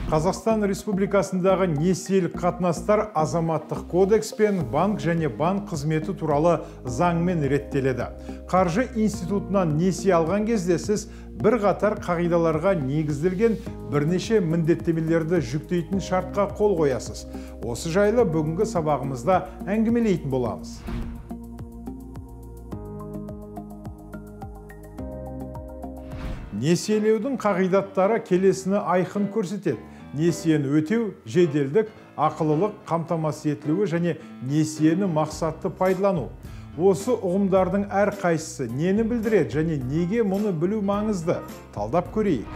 Қазақстан Республикасындағы несиелік қатынастар азаматтық кодекс пен банк және банк қызметі туралы заңмен реттеледі. Қаржы институтынан несие алған кезде сіз бір қатар қағидаларға негізделген бірнеше міндеттемелерді жүктейтін шартқа қол қоясыз. Осы жайлы бүгінгі сабағымызда әңгімелейтін боламыз. Несиелеудің қағидаттары келесіні айқын көрсетеді. Несиені өтеу, жеделдік, ақылылық, қамтамасыз етілуі және несиені мақсатты пайдалану. Осы ұғымдардың әрқайсысы нені білдіреді және неге мұны білу маңызды? Талдап көрейік.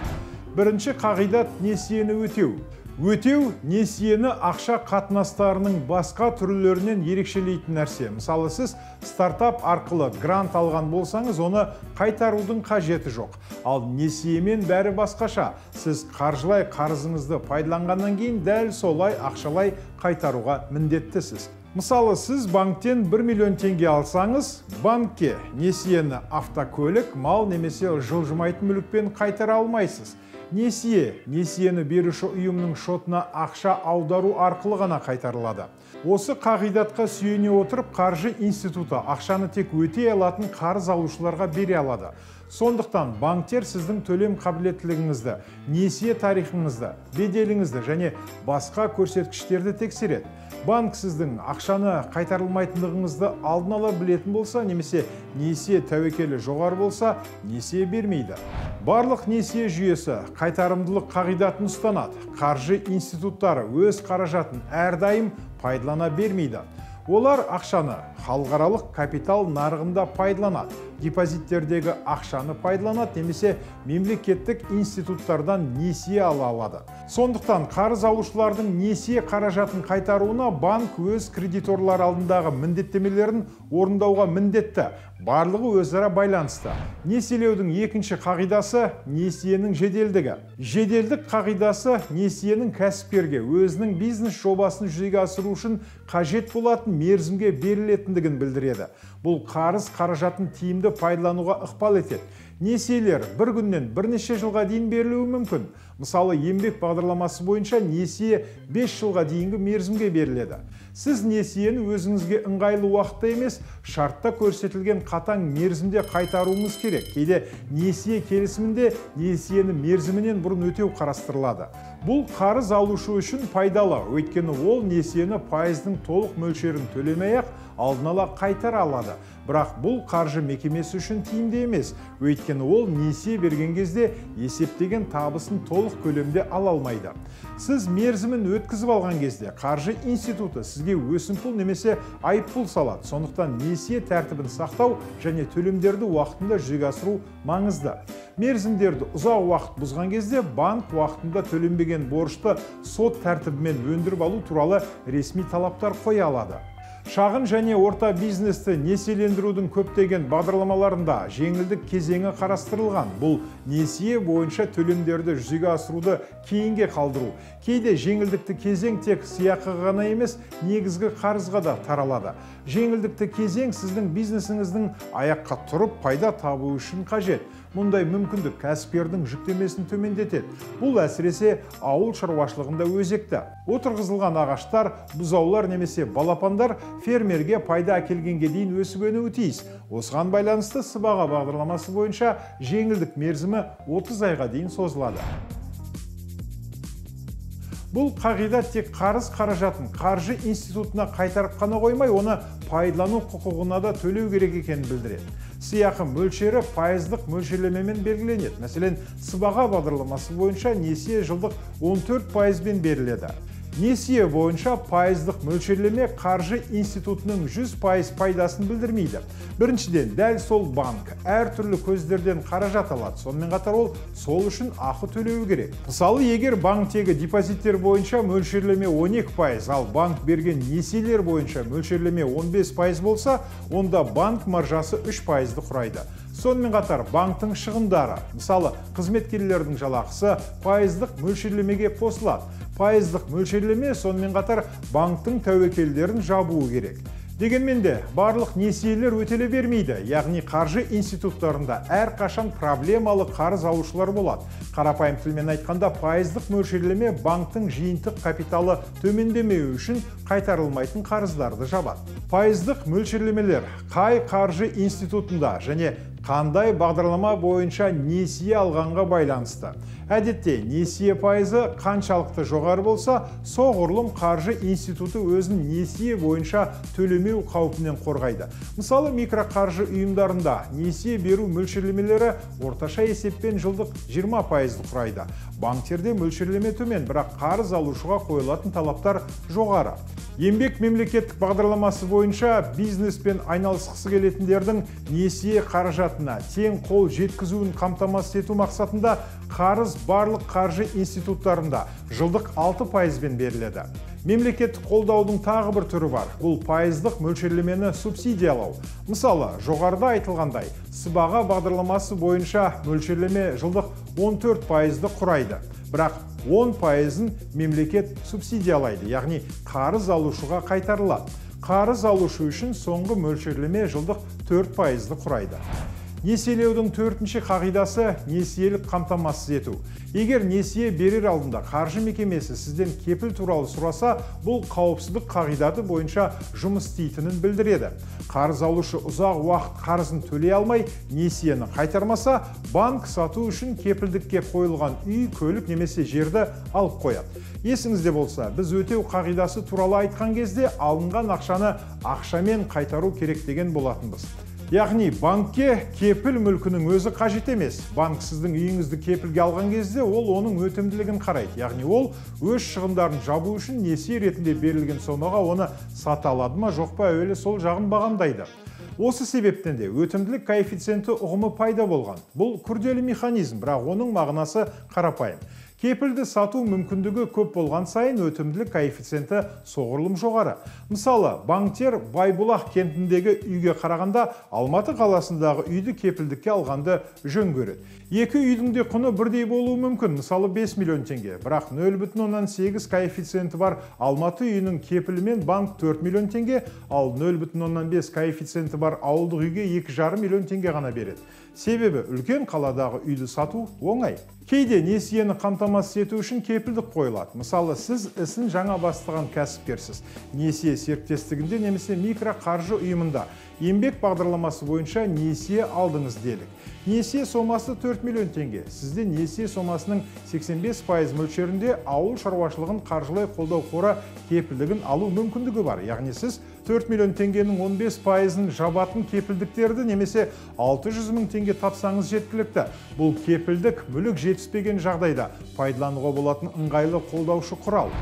Бірінші қағидат несиені өтеу. Өтеу несиені ақша қатынастарының басқа түрлерінен ерекшелейтін нәрсе. Мысалы, сіз стартап арқылы грант алған болсаңыз, оны қайтарудың қажеті жоқ. Ал несиемен бәрі басқаша. Сіз қаржылай қарызыңызды пайдаланғаннан кейін дәл солай ақшалай қайтаруға міндеттісіз. Мысалы, сіз банктен 1 миллион теңге алсаңыз, банкке несиені автокөлік, мал немесе жылжымайтын мүлікпен қайтара алмайсыз. Несиені беруші ұйымның шотына ақша аудару арқылы ғана қайтарылады. Осы қағидатқа сүйене отырып, қаржы институты ақшаны тек өтей алатын қарыз алушыларға бере алады. Сондықтан банктер сіздің төлем қабілеттілігіңізді, несие тарихыңызды, беделіңізді және басқа көрсеткіштерді тексереді. Банк сіздің ақшаны қайтарылмайтындығыңызды алдын ала білетін болса, немесе несие тәуекелі жоғары болса, несие бермейді. Барлық несие жүйесі қайтарымдылық қағидатын ұстанады. Қаржы институттары өз қаражатын әрдайым пайдалана бермейді. Олар ақшаны халықаралық капитал нарығында пайдаланады, депозиттердегі ақшаны пайдаланады, немесе мемлекеттік институттардан несие ала алады. Сондықтан қарыз алушылардың несие қаражатын қайтаруына банк өз кредиторлар алдындағы міндеттемелерін орындауға міндетті. Барлығы өзара байланысты. Несиелеудің екінші қағидасы несиенің жеделдігі. Жеделдік қағидасы несиенің кәсіпкерге өзінің бизнес жобасын жүзеге асыру үшін қажет болатын мерзімге берілетіндігін білдіреді. Бұл қарыз қаражатын тиімді пайдалануға ықпал етеді. Несиелер бір күннен бірнеше жылға дейін берілуі мүмкін. Мысалы, еңбек бағдарламасы бойынша несие 5 жылға дейінгі мерзімге беріледі. Сіз несиені өзіңізге ыңғайлы уақытта емес, шартта көрсетілген қатаң мерзімде қайтаруыңыз керек. Кейде несие келісімінде несиені мерзімінен бұрын өтеу қарастырылады. Бұл қарыз алушы үшін пайдалы, өйткені ол несиені пайыздың толық мөлшерін төлемей-ақ алдын ала қайтара алады. Бірақ бұл қаржы мекемесі үшін тиімді емес, өйткені ол несие берген кезде есептеген табысын толық көлемде ала алмайды. Сіз мерзімін өткізіп алған кезде қаржы институты сізге өсімпұл немесе айыппұл салады. Сондықтан несие тәртібін сақтау және төлемдерді уақытында жүзеге асыру маңызды. Мерзімдерді ұзақ уақыт бұзған кезде банк уақытында төленбеген борышты сот тәртібімен өндіріп алу туралы ресми талаптар қоя алады. Шағын және орта бизнесті несиелендірудің көптеген бағдарламаларында жеңілдік кезеңі қарастырылған. Бұл несие бойынша төлемдерді жүзеге асыруды кейінге қалдыру. Кейде жеңілдікті кезең тек сыйақыға ғана емес, негізгі қарызға да таралады. Жеңілдікті кезең сіздің бизнесіңіздің аяққа тұрып пайда табу үшін қажет. Мұндай мүмкіндік кәсіпкердің жүктемесін төмендетеді. Бұл әсіресе ауыл шаруашылығында өзекті. Отырғызылған ағаштар, бұзаулар немесе балапандар фермерге пайда әкелгенге дейін өсіп-өнуі тиіс. Осыған байланысты сыбаға бағдарламасы бойынша жеңілдік мерзімі 30 айға дейін созылады. Бұл қағидат тек қарыз қаражатын қаржы институтына қайтарып қана қоймай, оны пайдалану құқығына да төлеу керек екенін білдіреді. Сыйақы мөлшері пайыздық мөлшерлемемен белгіленеді. Мәселен, сыбаға бағдарламасы бойынша несие жылдық 14% беріледі. Несие бойынша пайыздық мөлшерлеме қаржы институтының 100% пайдасын білдірмейді. Біріншіден, дәл сол банк әртүрлі көздерден қаражат алады. Сонымен қатар ол сол үшін ақы төлеуі керек. Мысалы, егер банктегі депозиттер бойынша мөлшерлеме 12%, ал банк берген несиелер бойынша мөлшерлеме 15% болса, онда банк маржасы 3%-ды құрайды. Сонымен қатар банктың шығындары, мысалы, қызметкерлердің жалақысы пайыздық мөлшерлемеге қосылады. Пайыздық мөлшерлеме сонымен қатар банктың тәуекелдерін жабуы керек. Дегенмен де барлық несиелер өтеле бермейді, яғни қаржы институттарында әрқашан проблемалы қарыз алушылар болады. Қарапайым тілмен айтқанда, пайыздық мөлшерлеме банктың жиынтық капиталы төмендемеу үшін қайтарылмайтын қарыздарды жабады. Пайыздық мөлшерлемелер қай қаржы институтында және қандай бағдарлама бойынша несие алғанға байланысты. Әдетте, несие пайызы қаншалықты жоғары болса, соғұрлым қаржы институты өзін несие бойынша төлемеу қаупінен қорғайды. Мысалы, микроқаржы ұйымдарында несие беру мөлшерлемелері орташа есеппен жылдық 20% құрайды. Банктерде мөлшерлеме төмен, бірақ қарыз алушыға қойылатын талаптар жоғары. Еңбек мемлекеттік бағдарламасы бойынша бизнеспен айналысқысы келетіндердің несие қаражатына тең қол жеткізуін қамтамасыз ету мақсатында қарыз барлық қаржы институттарында жылдық 6%-бен беріледі. Мемлекеттік қолдаудың тағы бір түрі бар. Бұл пайыздық мөлшерлемені субсидиялау. Мысалы, жоғарыда айтылғандай, сыбаға бағдарламасы бойынша мөлшерлеме жылдық 14%-ды құрайды. Бірақ 10%-ын мемлекет субсидиялайды, яғни қарыз алушыға қайтарылады. Қарыз алушы үшін соңғы мөлшерлеме жылдық 4%-ды құрайды. Несиелеудің төртінші қағидасы несиелік қамтамасыз ету. Егер несие берер алдында қаржы мекемесі сізден кепіл туралы сұраса, бұл қауіпсіздік қағидаты бойынша жұмыс істейтінін білдіреді. Қарыз алушы ұзақ уақыт қарызын төлей алмай, несиені қайтармаса, банк сату үшін кепілдікке қойылған үй, көлік немесе жерді алып қояды. Есіңізде болса, біз өтеу қағидасы туралы айтқан кезде алынған ақшаны ақшамен қайтару керек деген болатынбыз. Яғни банкке кепіл мүлкінің өзі қажет емес. Банк сіздің үйіңізді кепілге алған кезде ол оның өтімділігін қарайды. Яғни ол өз шығындарын жабу үшін несие ретінде берілген сомаға оны сата алады ма, жоқ па, әуелі сол жағын бағамдайды. Осы себептен де өтімділік коэффициенті ұғымы пайда болған. Бұл күрделі механизм, бірақ оның мағынасы қарапайым. Кепілді сату мүмкіндігі көп болған сайын өтімділік коэффициенті соғұрлым жоғары. Мысалы, банктер Байбұлақ кентіндегі үйге қарағанда Алматы қаласындағы үйді кепілдікке алғанды жөн көреді. Екі үйдің де құны бірдей болуы мүмкін, мысалы 5 миллион теңге, бірақ 0,8 коэффициенті бар Алматы үйінің кепілімен банк 4 миллион теңге, ал 0,5 коэффициенті бар ауылдық үйге 2,5 миллион теңге ғана береді. Себебі үлкен қаладағы үйді сату оңай. Кейде несиені қамтамасыз ету үшін кепілдік қойылады. Мысалы, сіз ісін жаңа бастаған кәсіпкерсіз. Несие серіктестігінде немесе микроқаржы ұйымында еңбек бағдарламасы бойынша несие алдыңыз делік. Несие сомасы 4 миллион теңге. Сізде несие сомасының 85% мөлшерінде ауыл шаруашылығын қаржылай қолдау қоры кепілдігін алу мүмкіндігі бар. Яғни сіз 4 миллион теңгенің 15%-ын жабатын кепілдіктерді немесе 600 мың теңге тапсаңыз жеткілікті. Бұл кепілдік мүлік жетіспеген жағдайда пайдалануға болатын ыңғайлы қолдаушы құрал.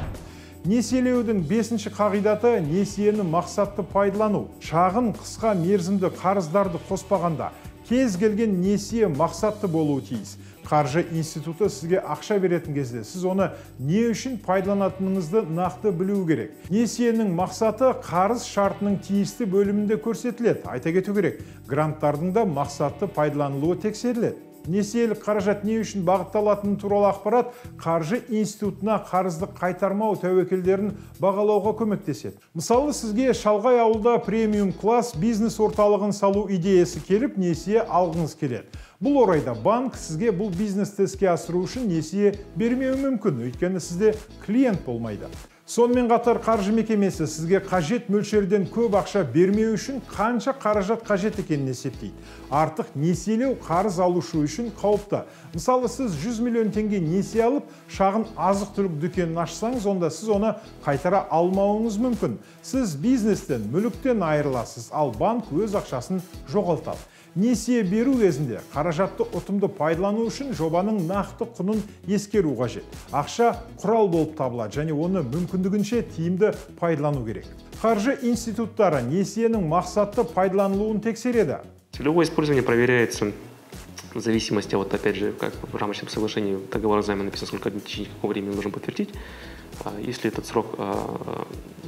Несиелеудің 5-ші қағидаты несиені мақсатты пайдалану. Шағын қысқа мерзімді қарыздарды қоспағанда кез келген несие мақсатты болуы тиіс. Қаржы институты сізге ақша беретін кезде сіз оны не үшін пайдаланатыныңызды нақты білу керек. Несиенің мақсаты қарыз шартының тиісті бөлімінде көрсетіледі. Айта кету керек, гранттардың да мақсатты пайдаланылуы тексеріледі. Несиелік қаражат не үшін бағытталатыны туралы ақпарат қаржы институтына қарызды қайтармау тәуекелдерін бағалауға көмектеседі. Мысалы, сізге шалғай ауылда премиум класс бизнес орталығын салу идеясы келіп, несие алғыңыз келеді. Бұл орайда банк сізге бұл бизнесті іске асыру үшін несие бермеуі мүмкін, өйткені сізде клиент болмайды. Сонымен қатар қаржы мекемесі сізге қажет мөлшерден көп ақша бермеу үшін қанша қаражат қажет екенін есептейді. Артық несиелеу қарыз алушы үшін қауіпті. Мысалы, сіз 100 миллион теңге несие алып, шағын азық-түлік дүкенін ашсаңыз, онда сіз оны қайтара алмауыңыз мүмкін. Сіз бизнестен, мүліктен айырыласыз, ал банк өз ақшасын жоғалтады. Несие беру кезінде қаражатты ұтымды пайдалану үшін жобаның нақты құнын ескеру қажет. Ақша құрал болып табылады және оны мүмкіндігінше тиімді пайдалану керек. Қаржы институттары несиенің мақсатты пайдаланылуын тексереді. Целевое использование проверяется в зависимости от, опять же, как в рамочном соглашении договора займа написано, сколько в течение какого времени нужно подтвердить. Если этот срок,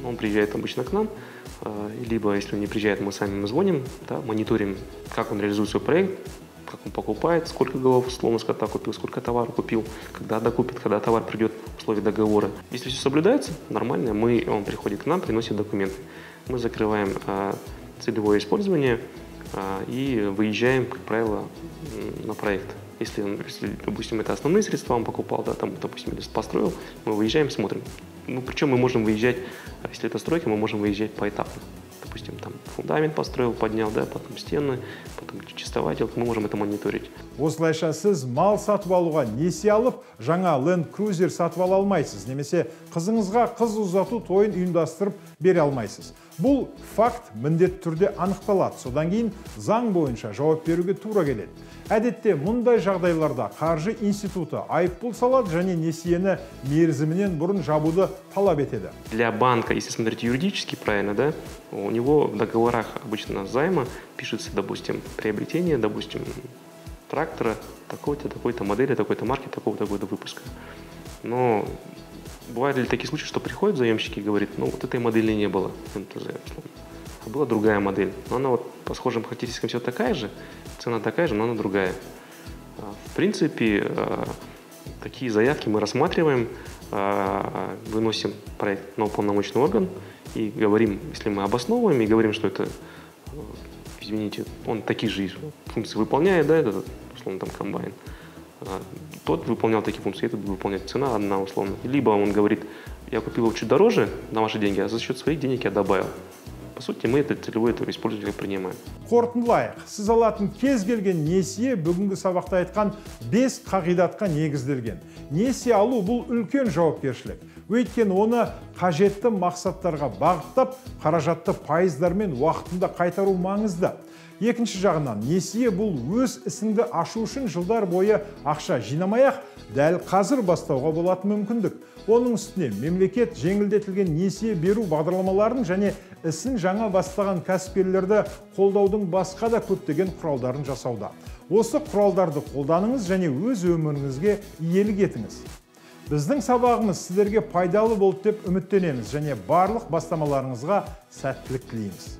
он приезжает обычно к нам, либо если он не приезжает, мы сами звоним, да, мониторим, как он реализует свой проект, как он покупает, сколько голов условно скота купил, сколько товара купил, когда докупит, когда товар придет в условии договора. Если все соблюдается, нормально, он приходит к нам, приносит документы. мы закрываем целевое использование и выезжаем, как правило, на проект. Если, допустим, это основные средства он покупал, да, там, допустим, или построил, мы выезжаем, смотрим. Ну, причем мы можем выезжать, если это стройка, мы можем выезжать поэтапно. Допустим, там фундамент построил, поднял, да, потом стены, потом чистователь, мы можем это мониторить. Осылайша сіз мал сатып алуға несие алып, жаңа Land Cruiser сатып ала алмайсыз, немесе қызыңызға қыз ұзату тойын ұйымдастырып бере алмайсыз. Бұл факт міндетті түрде анықталады. Содан кейін заң бойынша жауап беруге тура келеді. Әдетте мұндай жағдайларда қаржы институты айыппұл салады және несиені мерзімінен бұрын жабуды талап етеді. Для банка, если смотреть юридически правильно, да, у него в договорах обычно займа пишется, допустим, приобретение, допустим, трактора такой-то, такой-то модели, такой-то марки, такого-то года выпуска. Но бывают ли такие случаи, что приходят заемщики и говорят, ну вот этой модели не было, а была другая модель. Но она вот по схожим характеристикам все такая же, цена такая же, но она другая. В принципе, такие заявки мы рассматриваем, выносим проект на уполномоченный орган и говорим, если мы обосновываем и говорим, что это, извините, он такие же функции выполняет, да, этот, условно, там, комбайн. Тот выполнял такие функции, этот выполняет, цена одна, условно. Либо он говорит, я купил его чуть дороже на ваши деньги, а за счет своих денег я добавил. По сути, мы это целевое использование принимаем. Қорытындылайық, сіз алатын кез келген несие бүгінгі сабақта айтқан 5 қағидатқа негізделген. Несие алу бұл үлкен жауапкершілік. Өйткені оны қажетті мақсаттарға бағыттап, қаражатты пайыздармен уақытында қайтару маңызды. Екінші жағынан, несие бұл өз ісіңді ашу үшін жылдар бойы ақша жинамай-ақ, дәл қазір бастауға болатын мүмкіндік. Оның үстіне мемлекет жеңілдетілген несие беру бағдарламаларын және ісін жаңа бастаған кәсіпкерлерді қолдаудың басқа да көптеген құралдарын жасауда. Осы құралдарды қолданыңыз және өз өміріңізге иелік етіңіз. Біздің сабағымыз сіздерге пайдалы болды деп үміттенеміз және барлық бастамаларыңызға сәттілік тілейміз.